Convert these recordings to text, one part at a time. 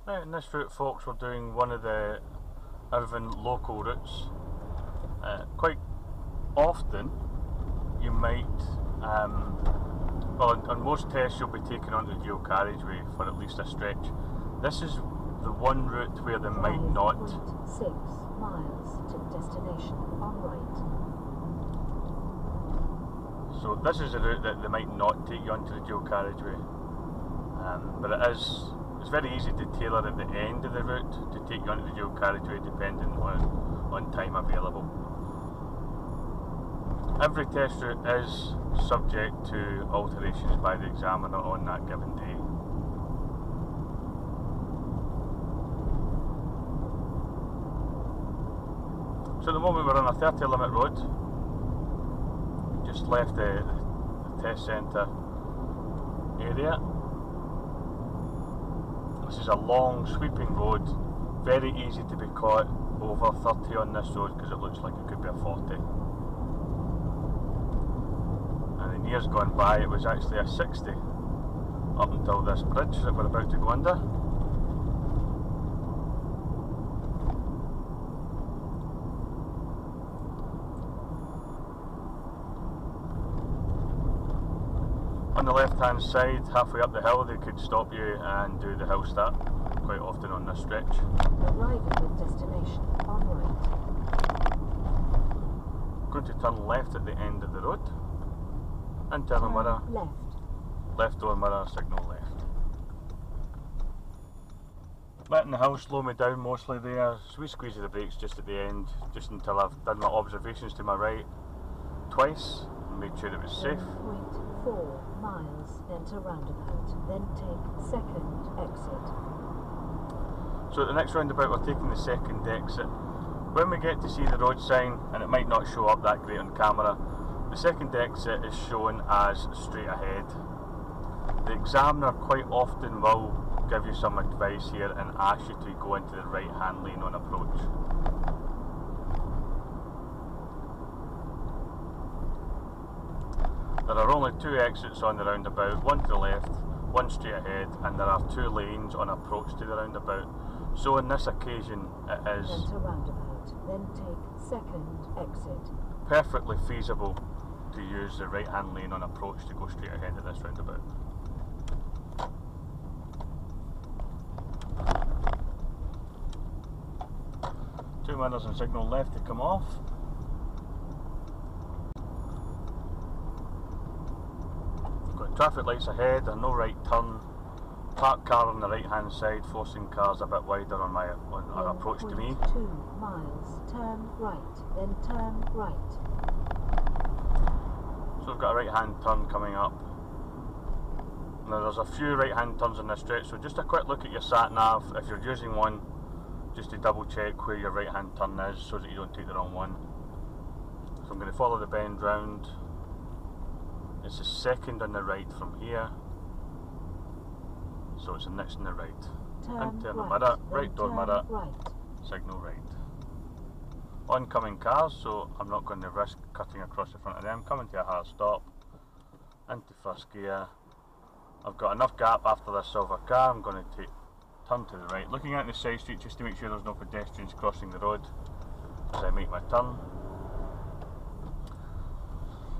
Now in this route, folks, we're doing one of the Irvine local routes. Quite often you might, well on most tests you'll be taken onto the dual carriageway for at least a stretch. This is the one route where they might not. 6 miles to destination on right. So this is a route that they might not take you onto the dual carriageway. But it's very easy to tailor at the end of the route to take you onto the dual carriageway depending on time available. Every test route is subject to alterations by the examiner on that given day. So at the moment we're on a 30 limit road, just left the test centre area. This is a long sweeping road, very easy to be caught over 30 on this road because it looks like it could be a 40. And in years gone by it was actually a 60 up until this bridge that we're about to go under. On the left hand side, halfway up the hill, they could stop you and do the hill start quite often on this stretch. Arriving at destination on right. Going to turn left at the end of the road and turn on mirror. Left. Left door mirror, signal left. Letting the hill slow me down mostly there, so we squeeze the brakes just at the end, just until I've done my observations to my right twice and made sure it was safe. 1.4 miles, enter roundabout, then take second exit. So at the next roundabout we're taking the second exit. When we get to see the road sign, and it might not show up that great on camera, the second exit is shown as straight ahead. The examiner quite often will give you some advice here and ask you to go into the right hand lane on approach. There are only 2 exits on the roundabout, one to the left, one straight ahead, and there are 2 lanes on approach to the roundabout. So on this occasion it is enter roundabout, then take second exit. perfectly feasible to use the right hand lane on approach to go straight ahead at this roundabout. Two mirrors and signal left to come off. Got traffic lights ahead, a no right turn, parked car on the right hand side forcing cars a bit wider on our approach to me. 2 miles, turn right, then turn right. So we've got a right hand turn coming up. Now there's a few right hand turns in this stretch, so just a quick look at your sat nav if you're using one, just to double check where your right hand turn is so that you don't take the wrong one. So I'm going to follow the bend round. It's the second on the right from here, so it's the next on the right. Turn Turn right, mirror, then right door turn mirror, right. signal right. Oncoming cars, so I'm not going to risk cutting across the front of them. Coming to a hard stop, into first gear. I've got enough gap after this silver car. I'm going to turn to the right, looking at the side street just to make sure there's no pedestrians crossing the road as I make my turn.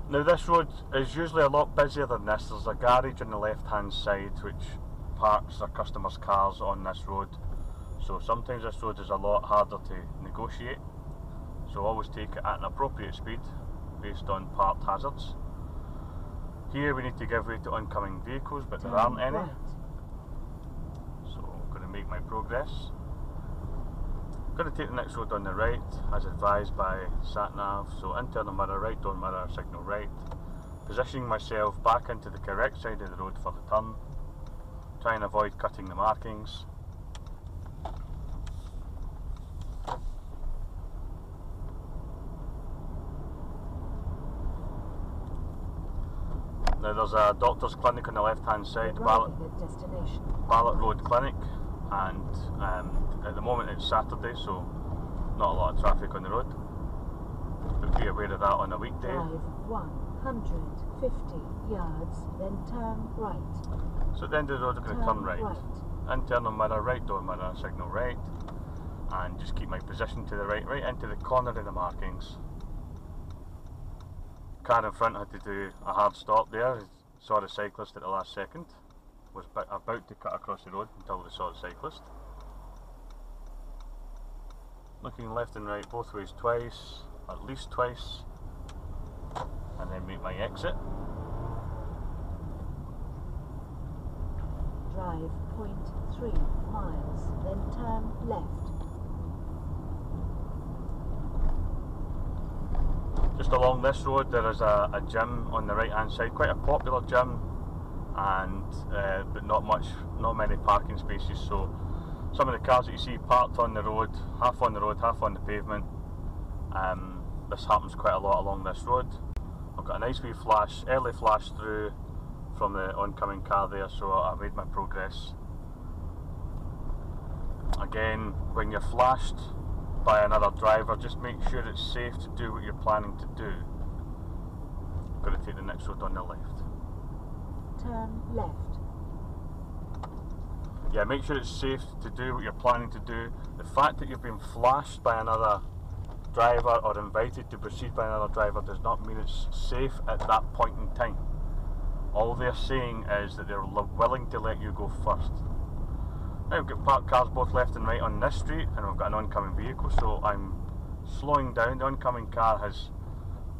Now this road is usually a lot busier than this. There's a garage on the left hand side which parks their customers' cars on this road, so sometimes this road is a lot harder to negotiate, so always take it at an appropriate speed based on parked hazards. Here we need to give way to oncoming vehicles, but there aren't any, so I'm going to make my progress. I'm going to take the next road on the right as advised by sat nav, so internal mirror, right door mirror, signal right, positioning myself back into the correct side of the road for the turn, try and avoid cutting the markings. Now there's a doctor's clinic on the left hand side, Ballot Road Clinic, and at the moment it's Saturday, so not a lot of traffic on the road, but be aware of that on a weekday. Drive 150 yards, then turn right. So at the end of the road we're going to turn right. internal mirror, right door mirror, signal right, and just keep my position to the right into the corner of the markings. Car in front had to do a hard stop there, saw the cyclist at the last second, was about to cut across the road until they saw the cyclist. Looking left and right both ways twice, at least twice, and then make my exit. Drive 0.3 miles, then turn left. Just along this road there is a gym on the right hand side, quite a popular gym, and but not many parking spaces, so some of the cars that you see parked on the road, half on the pavement. This happens quite a lot along this road. I've got a nice wee flash, early flash through from the oncoming car there, so I made my progress. Again, when you're flashed by another driver, just make sure it's safe to do what you're planning to do. Got to take the next road on the left. Turn left. Yeah, make sure it's safe to do what you're planning to do. The fact that you've been flashed by another driver or invited to proceed by another driver does not mean it's safe at that point in time. All they're saying is that they're willing to let you go first. Now we've got parked cars both left and right on this street, and we've got an oncoming vehicle, so I'm slowing down. The oncoming car has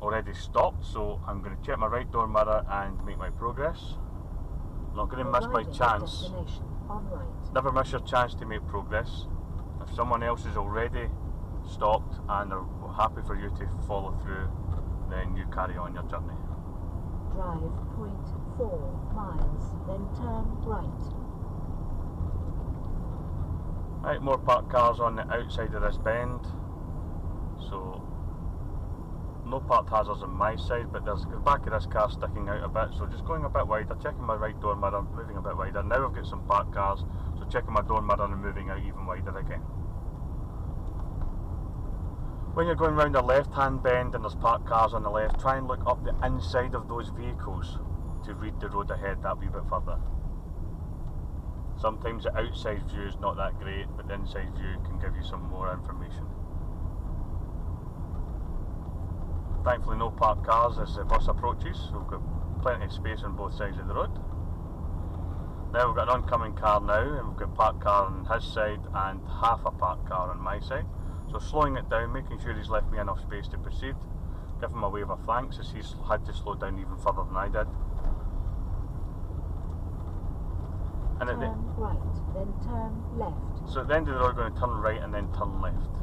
already stopped, so I'm going to check my right door mirror and make my progress. I'm not going to miss my chance. Never miss your chance to make progress. If someone else is already stopped and are happy for you to follow through, then you carry on your journey. Drive 0.4 miles, then turn right. Right, more parked cars on the outside of this bend, so no parked hazards on my side, but there's the back of this car sticking out a bit, so just going a bit wider, checking my right door mirror, moving a bit wider. Now I've got some parked cars, so checking my door mirror and moving out even wider again. When you're going round a left-hand bend and there's parked cars on the left, try and look up the inside of those vehicles to read the road ahead that wee bit further. Sometimes the outside view is not that great, but the inside view can give you some more information. Thankfully no parked cars as the bus approaches, so we've got plenty of space on both sides of the road. Now we've got an oncoming car now, and we've got a parked car on his side and half a parked car on my side. So slowing it down, making sure he's left me enough space to proceed. Give him a wave of thanks as he's had to slow down even further than I did. And turn right, then turn left. So at the end of the road, we're going to turn right and then turn left.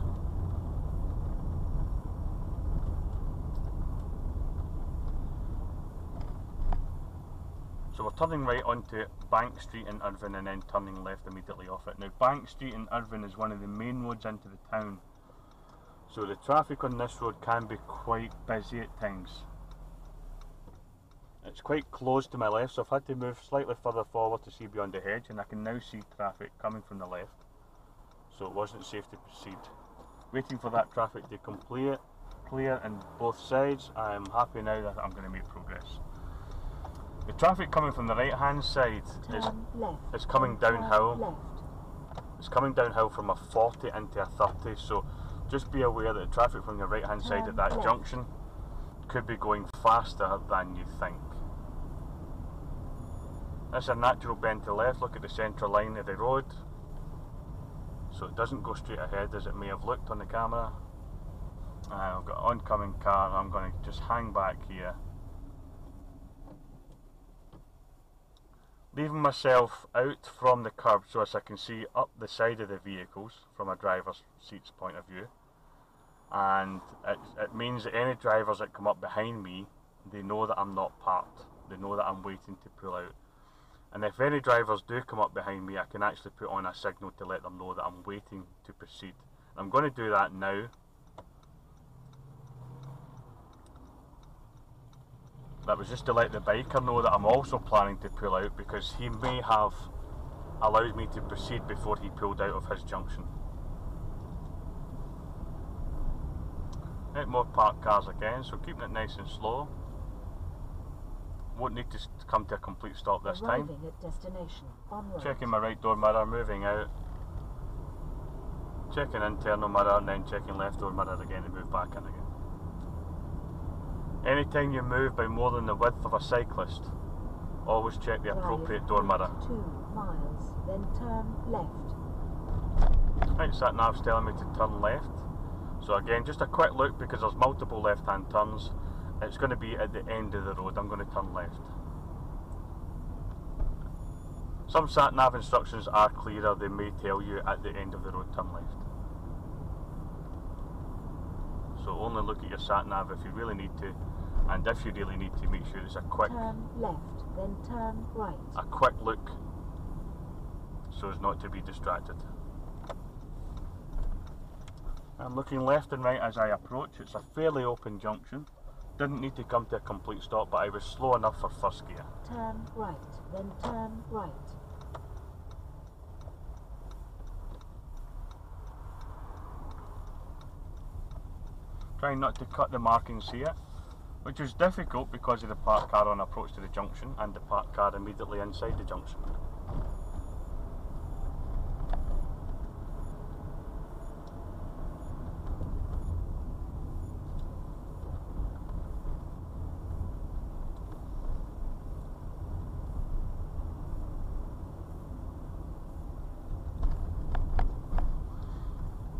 So we're turning right onto Bank Street in Irvine and then turning left immediately off it. Now Bank Street in Irvine is one of the main roads into the town, so the traffic on this road can be quite busy at times. It's quite close to my left, so I've had to move slightly further forward to see beyond the hedge, and I can now see traffic coming from the left, so it wasn't safe to proceed. Waiting for that traffic to clear on both sides. I'm happy now that I'm going to make progress. The traffic coming from the right hand side is coming downhill. It's coming downhill from a 40 into a 30, so just be aware that the traffic from your right hand side at that junction could be going faster than you think. This is a natural bend to the left. Look at the centre line of the road, so it doesn't go straight ahead as it may have looked on the camera. I've got an oncoming car. I'm going to just hang back here, leaving myself out from the curb so as I can see up the side of the vehicles from a driver's seat's point of view. And it means that any drivers that come up behind me, they know that I'm not parked. They know that I'm waiting to pull out. And if any drivers do come up behind me, I can actually put on a signal to let them know that I'm waiting to proceed. And I'm going to do that now. That was just to let the biker know that I'm also planning to pull out, because he may have allowed me to proceed before he pulled out of his junction. Right, more parked cars again, so keeping it nice and slow. won't need to come to a complete stop this time. Arriving at destination on right. Checking my right door mirror, moving out. Checking internal mirror and then checking left door mirror again to move back in again. Anytime you move by more than the width of a cyclist, always check the appropriate door mirror. 2 miles, then turn left. Right, sat nav's telling me to turn left. So again, just a quick look because there's multiple left-hand turns. It's going to be at the end of the road. I'm going to turn left. Some sat nav instructions are clearer. They may tell you at the end of the road, turn left. So only look at your sat nav if you really need to, and if you really need to, make sure it's a quick turn left, then turn right. A quick look so as not to be distracted. I'm looking left and right as I approach. It's a fairly open junction. Didn't need to come to a complete stop, but I was slow enough for first gear. Turn right, then turn right. Trying not to cut the markings here, which is difficult because of the parked car on approach to the junction and the parked car immediately inside the junction.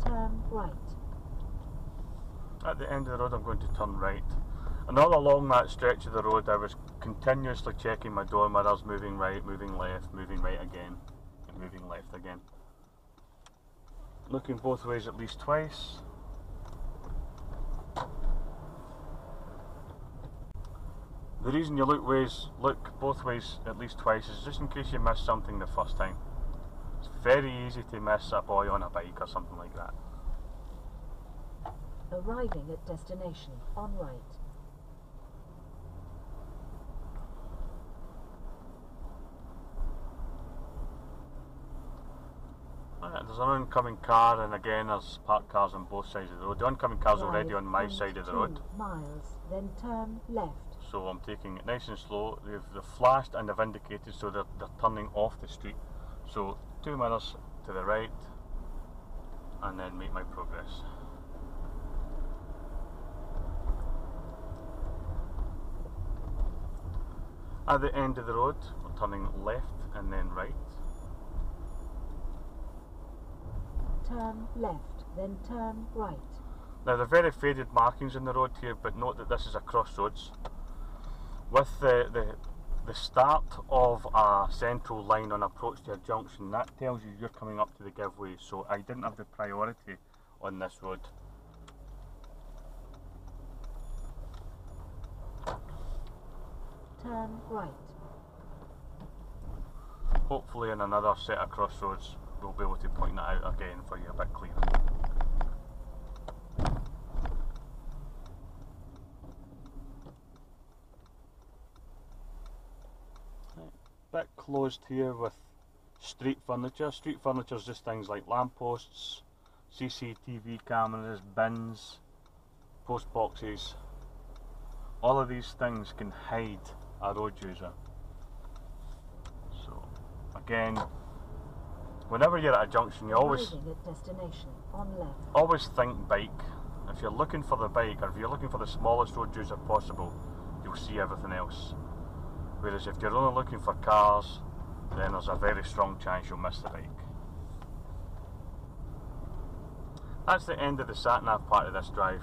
Turn right. At the end of the road I'm going to turn right. And all along that stretch of the road I was continuously checking my door mirrors, moving right, moving left, moving right again, and moving left again. Looking both ways at least twice. The reason you look both ways at least twice is just in case you miss something the first time. It's very easy to miss a boy on a bike or something like that. Arriving at destination on right. There's an oncoming car, and again there's parked cars on both sides of the road. The oncoming car's already on my side of the road. 2 miles, then turn left. So I'm taking it nice and slow. They've flashed and they've indicated, so they're turning off the street. So 2 mirrors to the right, and then make my progress. At the end of the road, we're turning left and then right. Turn left, then turn right. Now they're very faded markings in the road here, but note that this is a crossroads. With the start of a central line on approach to a junction, that tells you you're coming up to the giveaway, so I didn't have the priority on this road. Turn right. Hopefully in another set of crossroads we'll be able to point that out again for you a bit clearer. Right, bit closed here with street furniture. Street furniture is just things like lampposts, CCTV cameras, bins, post boxes. All of these things can hide a road user. So again, whenever you're at a junction, you always think bike. If you're looking for the bike, or if you're looking for the smallest road user possible, you'll see everything else. Whereas if you're only looking for cars, then there's a very strong chance you'll miss the bike. That's the end of the sat-nav part of this drive.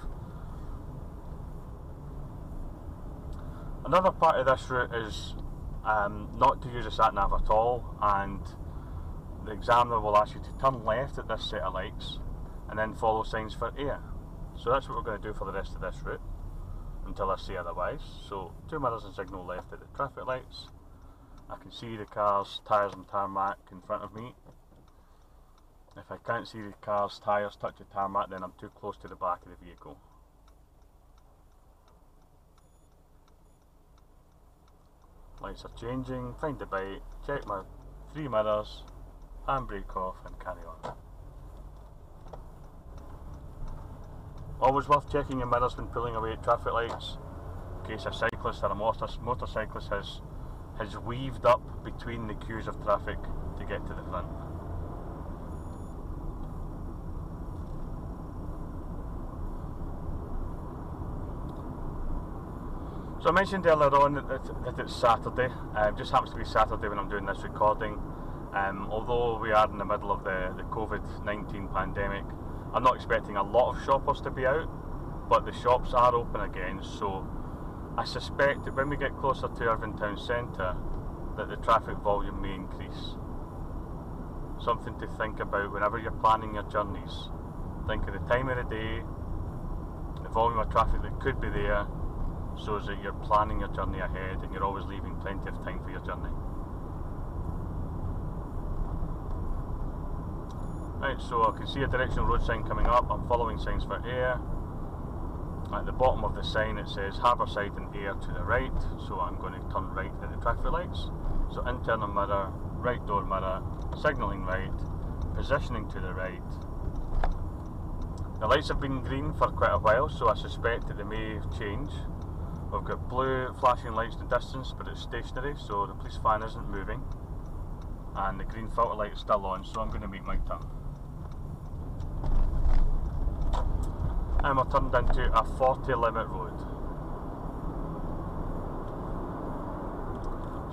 Another part of this route is not to use a sat-nav at all, and the examiner will ask you to turn left at this set of lights and then follow signs for air. So that's what we're going to do for the rest of this route until I say otherwise. So 2 mirrors and signal left at the traffic lights. I can see the car's tyres and tarmac in front of me. If I can't see the car's tyres touch the tarmac, then I'm too close to the back of the vehicle. Lights are changing, find the bike, check my 3 mirrors, handbrake off and carry on. Always worth checking your mirrors when pulling away at traffic lights. case a cyclist or a motorcyclist has weaved up between the queues of traffic to get to the front. So I mentioned earlier on that it's Saturday. It just happens to be Saturday when I'm doing this recording. Although we are in the middle of the COVID-19 pandemic, I'm not expecting a lot of shoppers to be out, but the shops are open again, so I suspect that when we get closer to Irvine Town Centre that the traffic volume may increase. Something to think about whenever you're planning your journeys. Think of the time of the day, the volume of traffic that could be there, so that you're planning your journey ahead and you're always leaving plenty of time for your journey. Right, so I can see a directional road sign coming up. I'm following signs for Ayr. At the bottom of the sign it says Harborside and Ayr to the right, so I'm going to turn right at the traffic lights. So internal mirror, right door mirror, signalling right, positioning to the right. The lights have been green for quite a while, so I suspect that they may change. We've got blue flashing lights in the distance, but it's stationary, so the police van isn't moving. And the green filter light is still on, so I'm going to make my turn. And we're turned into a 40 limit road.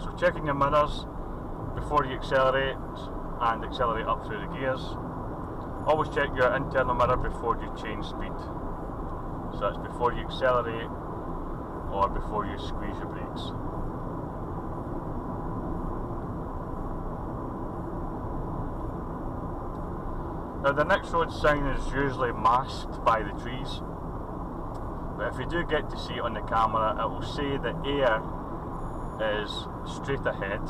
So checking your mirrors before you accelerate and accelerate up through the gears. Always check your internal mirror before you change speed. So that's before you accelerate or before you squeeze your brakes. Now the next road sign is usually masked by the trees, but if you do get to see it on the camera, it will say that Ayr is straight ahead,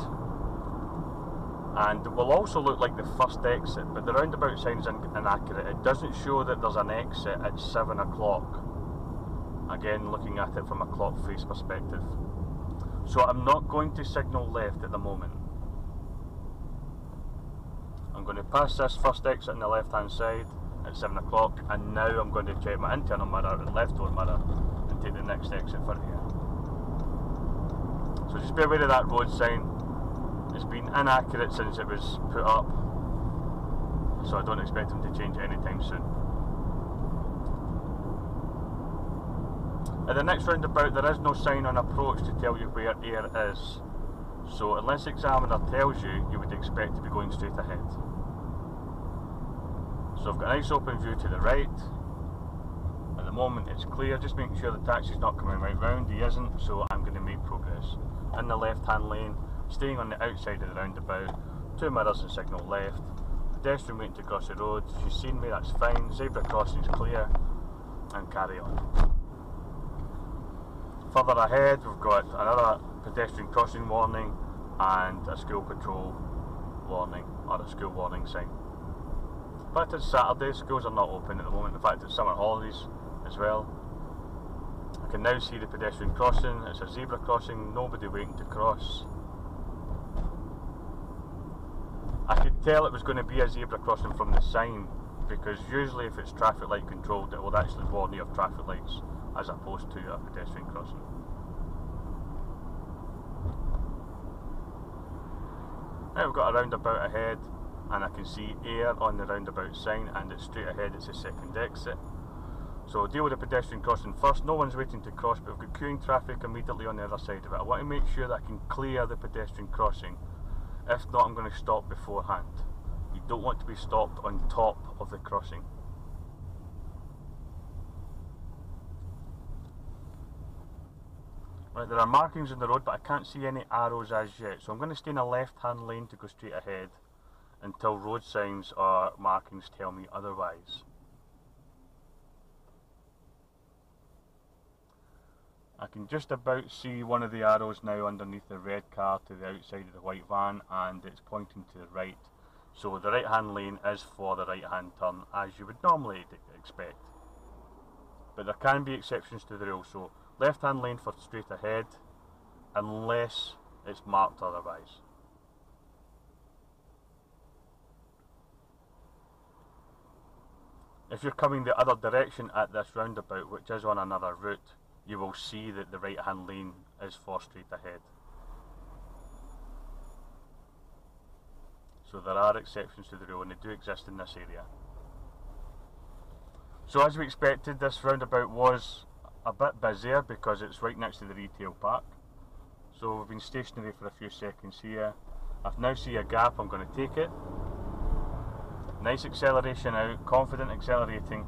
and it will also look like the first exit, but the roundabout sign is inaccurate. It doesn't show that there's an exit at 7 o'clock. Again, looking at it from a clock face perspective. So I'm not going to signal left at the moment. I'm going to pass this first exit on the left hand side at 7 o'clock, and now I'm going to check my internal mirror and left door mirror and take the next exit for here. So just be aware of that road sign. It's been inaccurate since it was put up, so I don't expect them to change it anytime soon. At the next roundabout there is no sign on approach to tell you where Ayr is, so unless the examiner tells you, you would expect to be going straight ahead. So I've got a nice open view to the right. At the moment it's clear, just making sure the taxi's not coming right round. He isn't, so I'm going to make progress. In the left hand lane, staying on the outside of the roundabout, 2 mirrors and signal left, pedestrian waiting to cross the road, she's seen me, that's fine, zebra crossing's clear, and carry on. Further ahead we've got another pedestrian crossing warning and a school patrol warning, or a school warning sign. In fact, it's Saturday, schools are not open at the moment. In fact, it's summer holidays as well. I can now see the pedestrian crossing. It's a zebra crossing, nobody waiting to cross. I could tell it was going to be a zebra crossing from the sign, because usually if it's traffic light controlled it will actually warn you of traffic lights as opposed to a pedestrian crossing. Now we've got a roundabout ahead, and I can see Ayr on the roundabout sign, and it's straight ahead, it's the second exit. So deal with the pedestrian crossing first. No one's waiting to cross, but we've got queuing traffic immediately on the other side of it. I want to make sure that I can clear the pedestrian crossing. If not, I'm going to stop beforehand. You don't want to be stopped on top of the crossing. Right, there are markings in the road, but I can't see any arrows as yet, so I'm going to stay in a left-hand lane to go straight ahead until road signs or markings tell me otherwise. I can just about see one of the arrows now underneath the red car to the outside of the white van, and it's pointing to the right. So the right-hand lane is for the right-hand turn, as you would normally expect. But there can be exceptions to the rule, so left-hand lane for straight ahead, unless it's marked otherwise. If you're coming the other direction at this roundabout, which is on another route, you will see that the right hand lane is for straight ahead. So there are exceptions to the rule, and they do exist in this area. So as we expected, this roundabout was a bit busier because it's right next to the retail park. So we've been stationary for a few seconds here. I've now see a gap, I'm going to take it. Nice acceleration out, confident accelerating.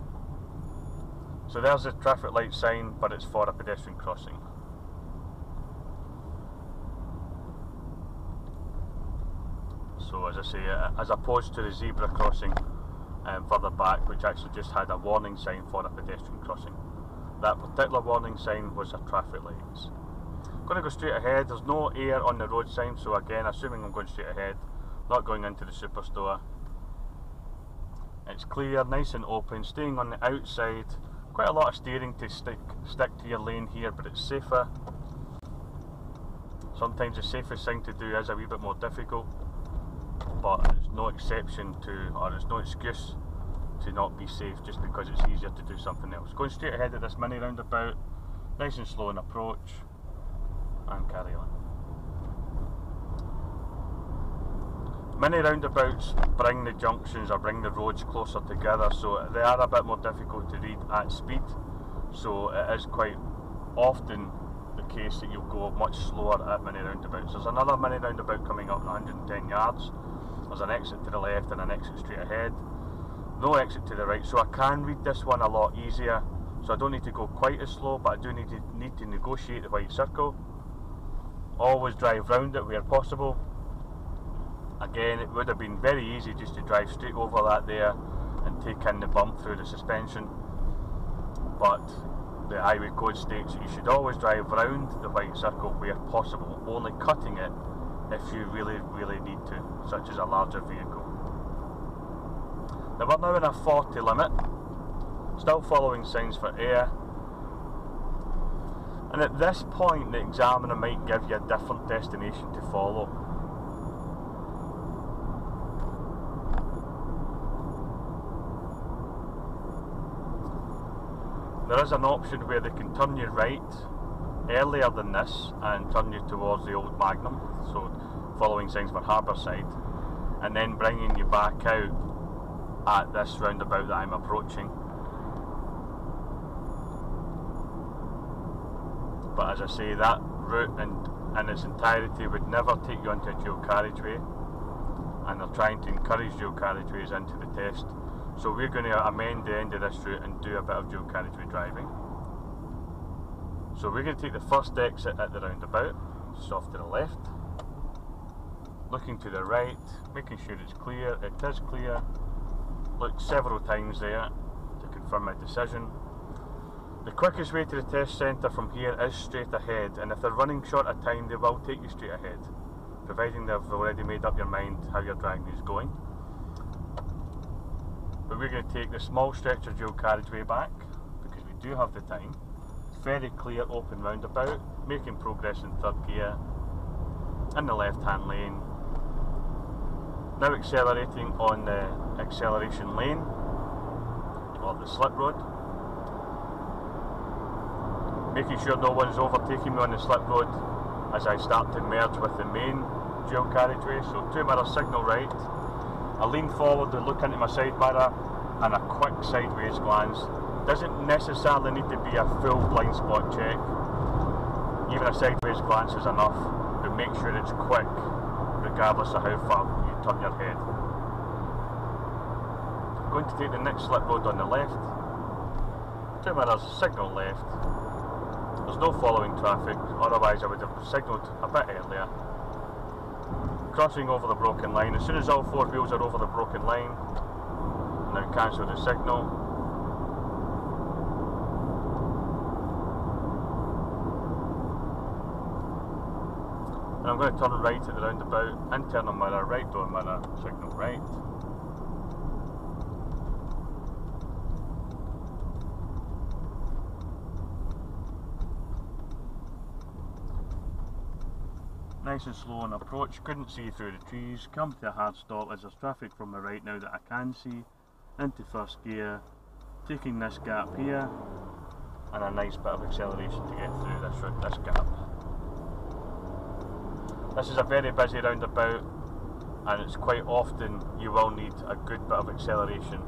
So there's a traffic light sign, but it's for a pedestrian crossing. So as I say, as opposed to the zebra crossing further back, which actually just had a warning sign for a pedestrian crossing. That particular warning sign was a traffic light. I'm going to go straight ahead. There's no air on the road sign, so again, assuming I'm going straight ahead, not going into the superstore. It's clear, nice and open, staying on the outside. Quite a lot of steering to stick to your lane here, but it's safer. Sometimes the safest thing to do is a wee bit more difficult, but it's no exception to, or it's no excuse to not be safe just because it's easier to do something else. Going straight ahead at this mini roundabout, nice and slow in approach, and carry on. Mini roundabouts bring the junctions or bring the roads closer together, so they are a bit more difficult to read at speed. So it is quite often the case that you'll go much slower at mini roundabouts. There's another mini roundabout coming up in 110 yards. There's an exit to the left and an exit straight ahead. No exit to the right, so I can read this one a lot easier. So I don't need to go quite as slow, but I do need to negotiate the white circle. Always drive round it where possible. Again, it would have been very easy just to drive straight over that there and take in the bump through the suspension, but the highway code states that you should always drive round the white circle where possible, only cutting it if you really need to, such as a larger vehicle. Now we're now in a 40 limit, still following signs for air, and at this point the examiner might give you a different destination to follow. There is an option where they can turn you right earlier than this and turn you towards the old Magnum, so following signs for Harbourside, and then bringing you back out at this roundabout that I'm approaching. But as I say, that route in its entirety would never take you into a dual carriageway, and they're trying to encourage dual carriageways into the test. So we're going to amend the end of this route and do a bit of dual carriageway driving. So we're going to take the first exit at the roundabout, just off to the left. Looking to the right, making sure it's clear. It is clear. Looked several times there to confirm my decision. The quickest way to the test centre from here is straight ahead, and if they're running short of time they will take you straight ahead, providing they've already made up your mind how your driving is going. But we're going to take the small stretch of dual carriageway back because we do have the time. Very clear open roundabout, making progress in third gear in the left hand lane. Now accelerating on the acceleration lane or the slip road, making sure no one's overtaking me on the slip road as I start to merge with the main dual carriageway. So 2 mirrors signal right. I lean forward to look into my side mirror and a quick sideways glance. Doesn't necessarily need to be a full blind spot check. Even a sideways glance is enough, but make sure it's quick regardless of how far you turn your head. I'm going to take the next slip road on the left. 2 mirrors, signal left. There's no following traffic, otherwise I would have signalled a bit earlier. Crossing over the broken line. As soon as all 4 wheels are over the broken line, now cancel the signal. And I'm going to turn right at the roundabout, internal mirror, right door mirror, signal right. Nice and slow on approach, couldn't see through the trees, come to a hard stop as there's traffic from the right now that I can see, into first gear, taking this gap here, and a nice bit of acceleration to get through this gap. This is a very busy roundabout, and it's quite often you will need a good bit of acceleration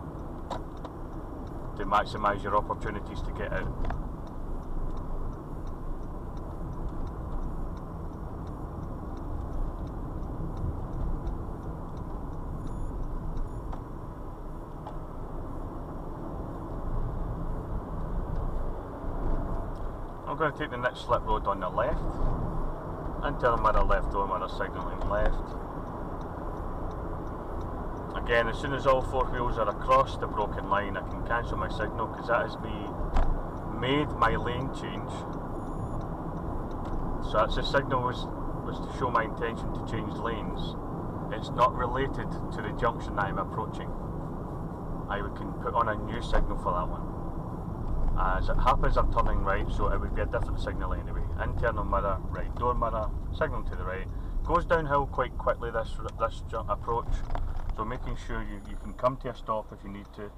to maximise your opportunities to get out. I'm going to take the next slip road on the left, internal mirror left door mirror signalling left. Again, as soon as all four wheels are across the broken line, I can cancel my signal, because that has made my lane change. So that's the signal was to show my intention to change lanes. It's not related to the junction that I'm approaching. I can put on a new signal for that one. As it happens, I'm turning right, so it would be a different signal anyway. Internal mirror, right door mirror, signal to the right. Goes downhill quite quickly, this approach, so making sure you can come to a stop if you need to.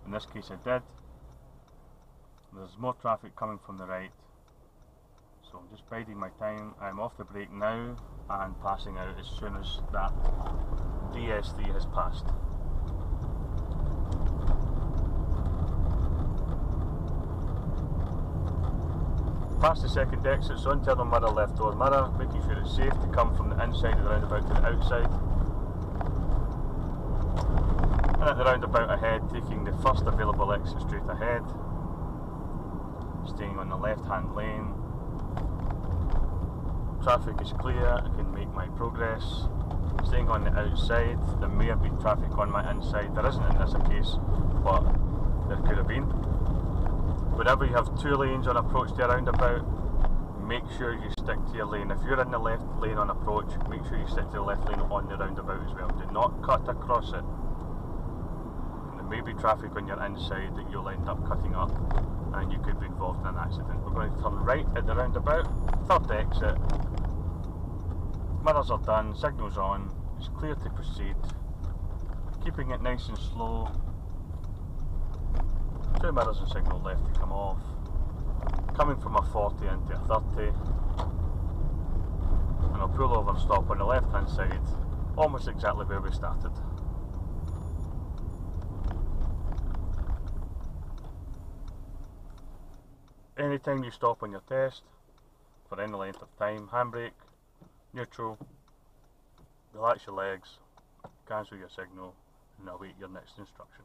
In this case I did. There's more traffic coming from the right, so I'm just biding my time. I'm off the brake now and passing out as soon as that DS3 has passed. Past the second exit, so internal mirror, left door mirror, making sure it's safe to come from the inside of the roundabout to the outside. And at the roundabout ahead, taking the first available exit straight ahead, staying on the left hand lane. Traffic is clear, I can make my progress. Staying on the outside, there may have been traffic on my inside, there isn't in this case, but there could have been. Whenever you have two lanes on approach to a roundabout, make sure you stick to your lane. If you're in the left lane on approach, make sure you stick to the left lane on the roundabout as well. Do not cut across it. There may be traffic on your inside that you'll end up cutting up, and you could be involved in an accident. We're going to turn right at the roundabout, third exit. Mirrors are done, signals on, it's clear to proceed. Keeping it nice and slow. Two mirrors and signal left to come off. Coming from a 40 into a 30. And I'll pull over and stop on the left hand side, almost exactly where we started. Anytime you stop on your test, for any length of time, handbrake, neutral, relax your legs, cancel your signal, and await your next instruction.